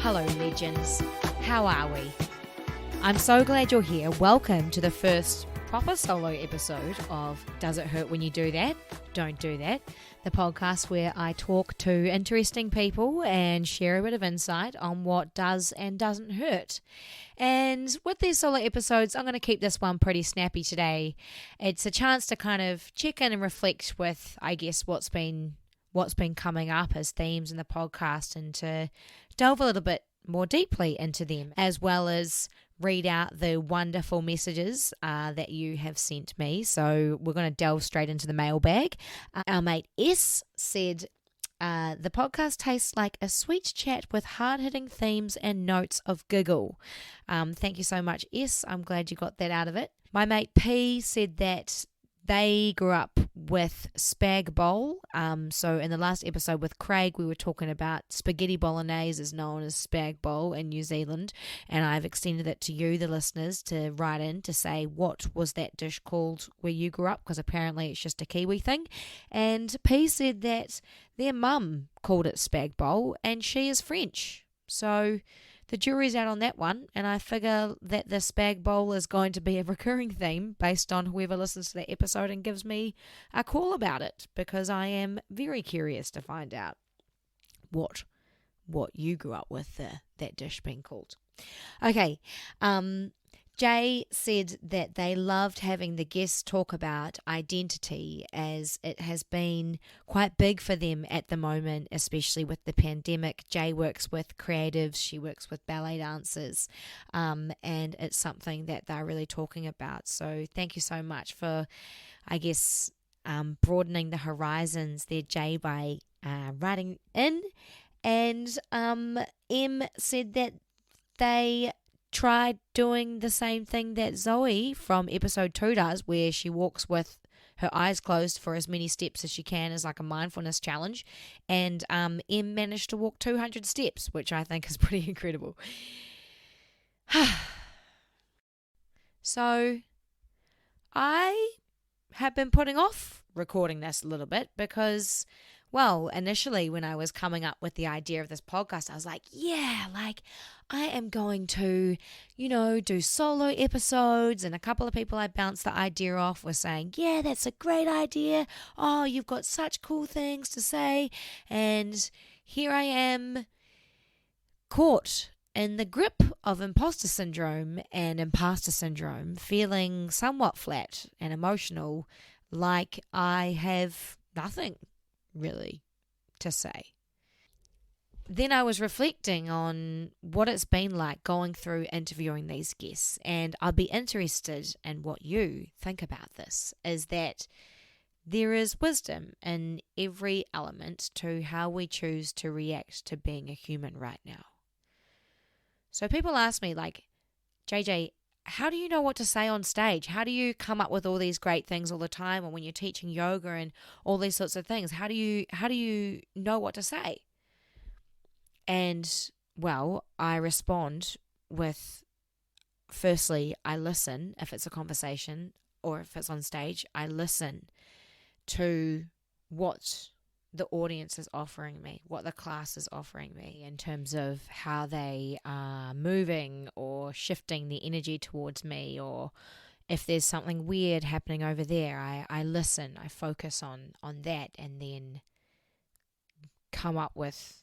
Hello, legends. How are we? I'm so glad you're here. Welcome to the first proper solo episode of Does It Hurt When You Do That? Don't Do That. The podcast where I talk to interesting people and share a bit of insight on what does and doesn't hurt. And with these solo episodes, I'm going to keep this one pretty snappy today. It's a chance to kind of check in and reflect with, I guess, what's been coming up as themes in the podcast and to delve a little bit more deeply into them, as well as read out the wonderful messages that you have sent me. So we're going to delve straight into the mailbag. Our mate S said, the podcast tastes like a sweet chat with hard-hitting themes and notes of giggle. Thank you so much, S. I'm glad you got that out of it. My mate P said that they grew up with spag bowl. So in the last episode with Craig, we were talking about spaghetti bolognese is known as spag bowl in New Zealand. And I've extended it to you, the listeners, to write in to say what was that dish called where you grew up, because apparently it's just a Kiwi thing. And P said that their mum called it spag bowl and she is French. So the jury's out on that one, and I figure that the spag bowl is going to be a recurring theme based on whoever listens to that episode and gives me a call about it, because I am very curious to find out what you grew up with that dish being called. Okay, Jay said that they loved having the guests talk about identity, as it has been quite big for them at the moment, especially with the pandemic. Jay works with creatives, she works with ballet dancers, and it's something that they're really talking about. So thank you so much for, I guess, broadening the horizons there, Jay, by writing in. And M said that they tried doing the same thing that Zoe from episode 2 does, where she walks with her eyes closed for as many steps as she can as like a mindfulness challenge, and M managed to walk 200 steps, which I think is pretty incredible. So I have been putting off recording this a little bit because, well, initially when I was coming up with the idea of this podcast, I was like, yeah, like I am going to, do solo episodes. And a couple of people I bounced the idea off were saying, yeah, that's a great idea. Oh, you've got such cool things to say. And here I am, caught in the grip of imposter syndrome and imposter syndrome, feeling somewhat flat and emotional, like I have nothing really to say. Then I was reflecting on what it's been like going through interviewing these guests, and I'd be interested in what you think about this, is that there is wisdom in every element to how we choose to react to being a human right now. So people ask me like, JJ, how do you know what to say on stage? How do you come up with all these great things all the time? Or when you're teaching yoga and all these sorts of things, how do you know what to say? And, well, I respond with, firstly, I listen if it's a conversation, or if it's on stage, I listen to what the audience is offering me, what the class is offering me in terms of how they are moving or shifting the energy towards me, or if there's something weird happening over there, I listen, I focus on that, and then come up with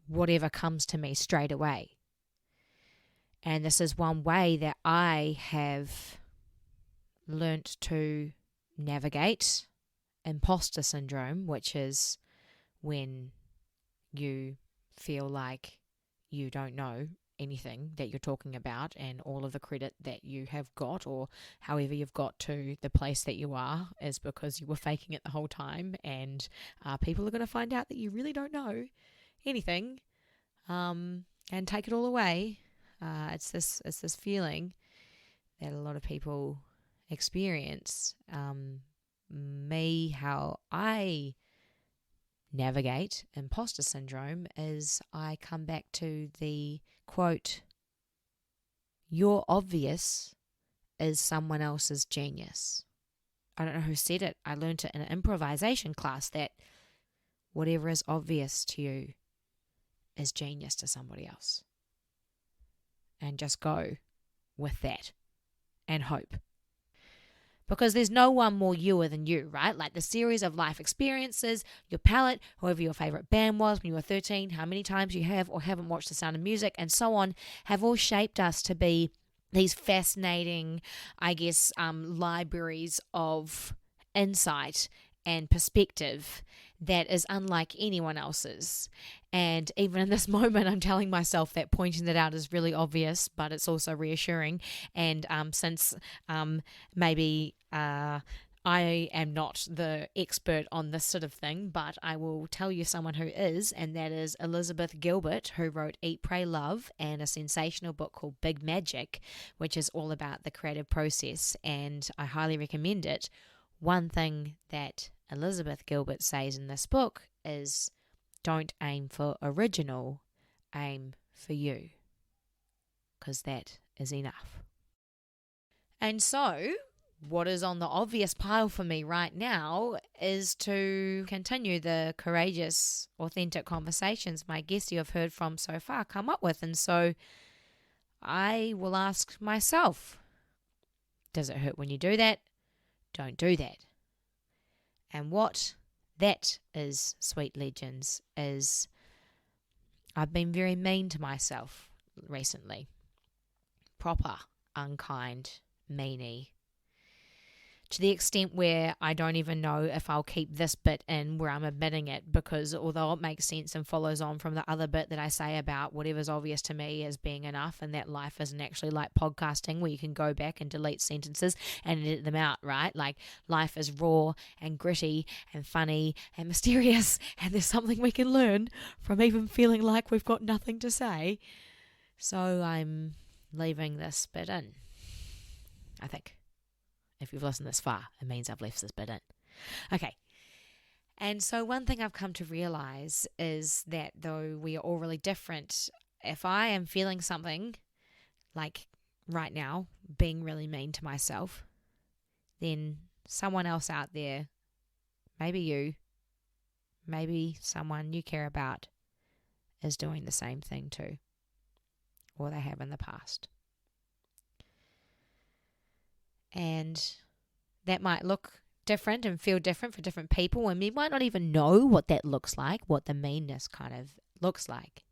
whatever comes to me straight away. And this is one way that I have learnt to navigate imposter syndrome, which is when you feel like you don't know anything that you're talking about, and all of the credit that you have got, or however you've got to the place that you are, is because you were faking it the whole time, and people are going to find out that you really don't know anything, and take it all away. It's this feeling that a lot of people experience. How I navigate imposter syndrome is I come back to the quote, "Your obvious is someone else's genius." I don't know who said it. I learned it in an improvisation class, that whatever is obvious to you is genius to somebody else. and just go with that and hope. Because there's no one more youer than you, right? Like the series of life experiences, your palette, whoever your favorite band was when you were 13, how many times you have or haven't watched The Sound of Music, and so on, have all shaped us to be these fascinating, libraries of insight and perspective that is unlike anyone else's. And even in this moment, I'm telling myself that pointing that out is really obvious, but it's also reassuring. And since maybe I am not the expert on this sort of thing, but I will tell you someone who is, and that is Elizabeth Gilbert, who wrote Eat, Pray, Love and a sensational book called Big Magic, which is all about the creative process, and I highly recommend it. One thing that Elizabeth Gilbert says in this book is, don't aim for original, aim for you, because that is enough. And so, what is on the obvious pile for me right now is to continue the courageous, authentic conversations my guests you have heard from so far come up with. And so, I will ask myself, does it hurt when you do that? Don't do that. And what that is, sweet legends, is I've been very mean to myself recently. Proper, unkind, meanie. To the extent where I don't even know if I'll keep this bit in where I'm admitting it, because although it makes sense and follows on from the other bit that I say about whatever's obvious to me as being enough, and that life isn't actually like podcasting where you can go back and delete sentences and edit them out, right? Like life is raw and gritty and funny and mysterious, and there's something we can learn from even feeling like we've got nothing to say. So I'm leaving this bit in, I think. If you've listened this far, it means I've left this bit in. Okay. And so one thing I've come to realize is that though we are all really different, if I am feeling something like right now, being really mean to myself, then someone else out there, maybe you, maybe someone you care about, is doing the same thing too, or they have in the past. And that might look different and feel different for different people, and we might not even know what that looks like, what the meanness kind of looks like.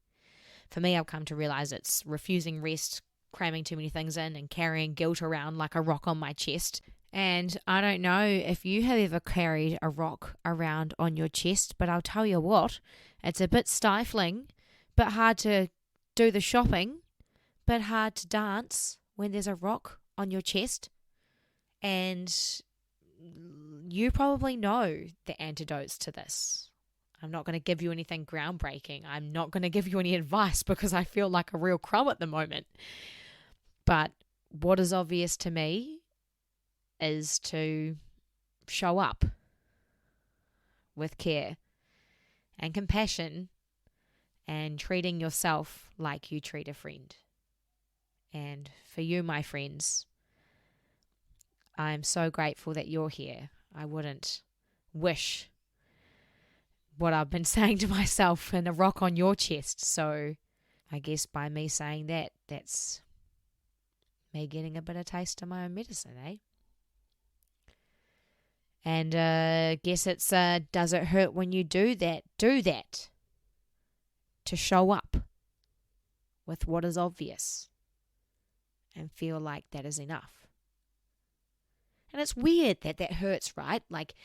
For me, I've come to realize it's refusing rest, cramming too many things in, and carrying guilt around like a rock on my chest. And I don't know if you have ever carried a rock around on your chest, but I'll tell you what, it's a bit stifling, but hard to do the shopping, but hard to dance when there's a rock on your chest. And you probably know the antidotes to this. I'm not going to give you anything groundbreaking. I'm not going to give you any advice because I feel like a real crumb at the moment. But what is obvious to me is to show up with care and compassion and treating yourself like you treat a friend. And for you, my friends, I'm so grateful that you're here. I wouldn't wish what I've been saying to myself in a rock on your chest. So I guess by me saying that, that's me getting a bit of taste of my own medicine, eh? And guess it's does it hurt when you do that? Do that. To show up with what is obvious and feel like that is enough. And it's weird that that hurts, right? Like,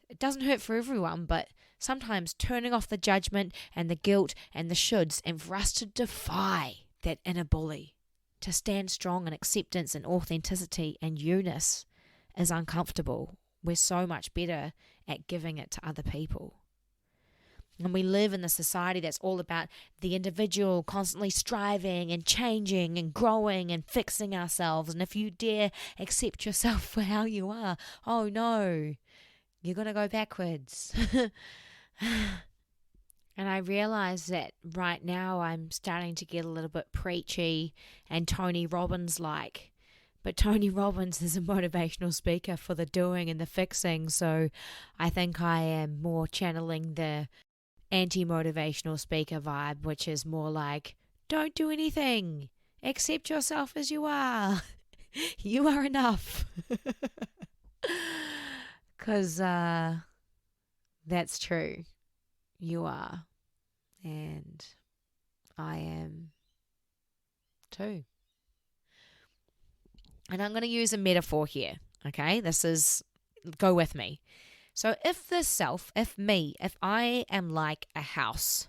it doesn't hurt for everyone, but sometimes turning off the judgment and the guilt and the shoulds, and for us to defy that inner bully, to stand strong in acceptance and authenticity and you-ness is uncomfortable. We're so much better at giving it to other people. And we live in a society that's all about the individual constantly striving and changing and growing and fixing ourselves. And if you dare accept yourself for how you are, oh no, you're going to go backwards. And I realize that right now I'm starting to get a little bit preachy and Tony Robbins-like. But Tony Robbins is a motivational speaker for the doing and the fixing. So I think I am more channeling the anti-motivational speaker vibe, which is more like, don't do anything. Accept yourself as you are. You are enough. Because that's true. You are. And I am too. And I'm going to use a metaphor here. Okay? Go with me. So if I am like a house,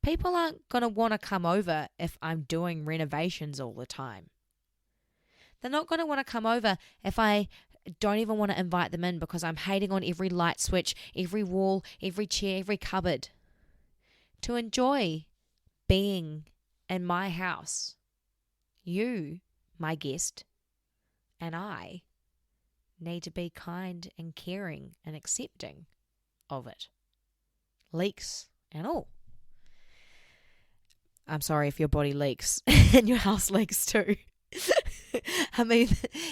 people aren't going to want to come over if I'm doing renovations all the time. They're not going to want to come over if I don't even want to invite them in because I'm hating on every light switch, every wall, every chair, every cupboard. To enjoy being in my house, you, my guest, and I need to be kind and caring and accepting of it. Leaks and all. I'm sorry if your body leaks and your house leaks too. I mean,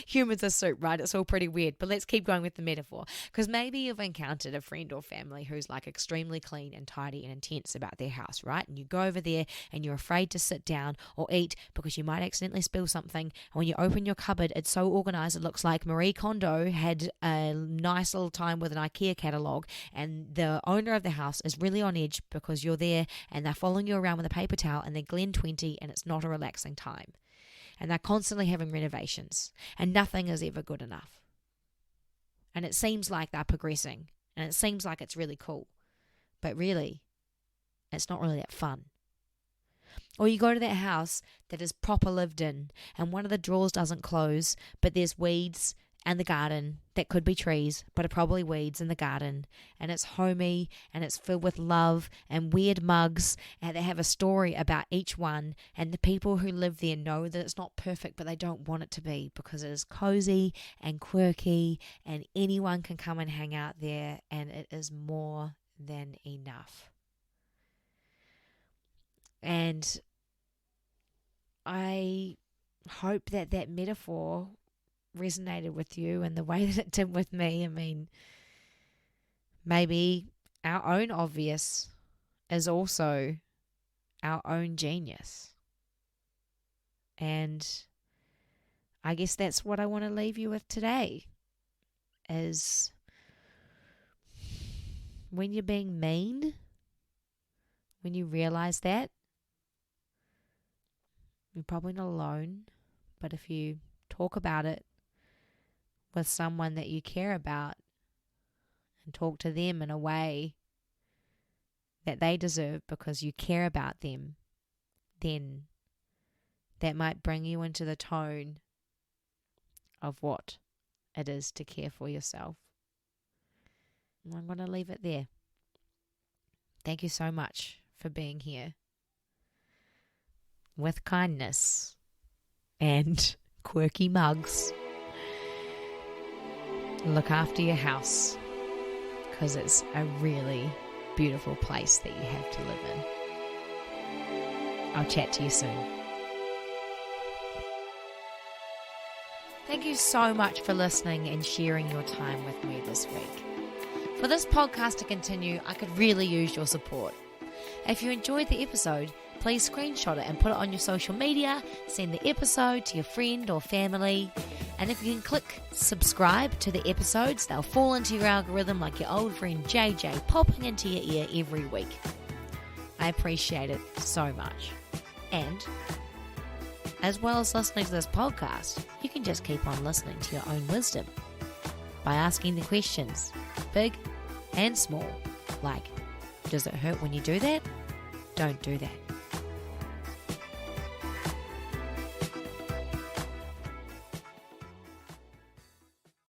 humans are soup, right? It's all pretty weird. But let's keep going with the metaphor. Because maybe you've encountered a friend or family who's like extremely clean and tidy and intense about their house, right? And you go over there and you're afraid to sit down or eat because you might accidentally spill something. And when you open your cupboard, it's so organized it looks like Marie Kondo had a nice little time with an IKEA catalogue, and the owner of the house is really on edge because you're there and they're following you around with a paper towel and they're Glen 20 and it's not a relaxing time. And they're constantly having renovations. And nothing is ever good enough. And it seems like they're progressing. And it seems like it's really cool. But really, it's not really that fun. Or you go to that house that is proper lived in. And one of the drawers doesn't close. But there's weeds and the garden that could be trees, but are probably weeds in the garden, and it's homey and it's filled with love and weird mugs, and they have a story about each one, and the people who live there know that it's not perfect, but they don't want it to be because it is cozy and quirky and anyone can come and hang out there, and it is more than enough. And I hope that metaphor resonated with you in the way that it did with me. I mean, maybe our own obvious is also our own genius. And I guess that's what I want to leave you with today, is when you're being mean, when you realize that, you're probably not alone, but if you talk about it with someone that you care about and talk to them in a way that they deserve because you care about them, then that might bring you into the tone of what it is to care for yourself. And I'm going to leave it there. Thank you so much for being here with kindness and quirky mugs. Look after your house because it's a really beautiful place that you have to live in. I'll chat to you soon. Thank you so much for listening and sharing your time with me this week. For this podcast to continue, I could really use your support. If you enjoyed the episode, please screenshot it and put it on your social media, send the episode to your friend or family, and if you can click subscribe to the episodes, they'll fall into your algorithm like your old friend JJ popping into your ear every week. I appreciate it so much. And as well as listening to this podcast, you can just keep on listening to your own wisdom by asking the questions, big and small, like, does it hurt when you do that? Don't do that.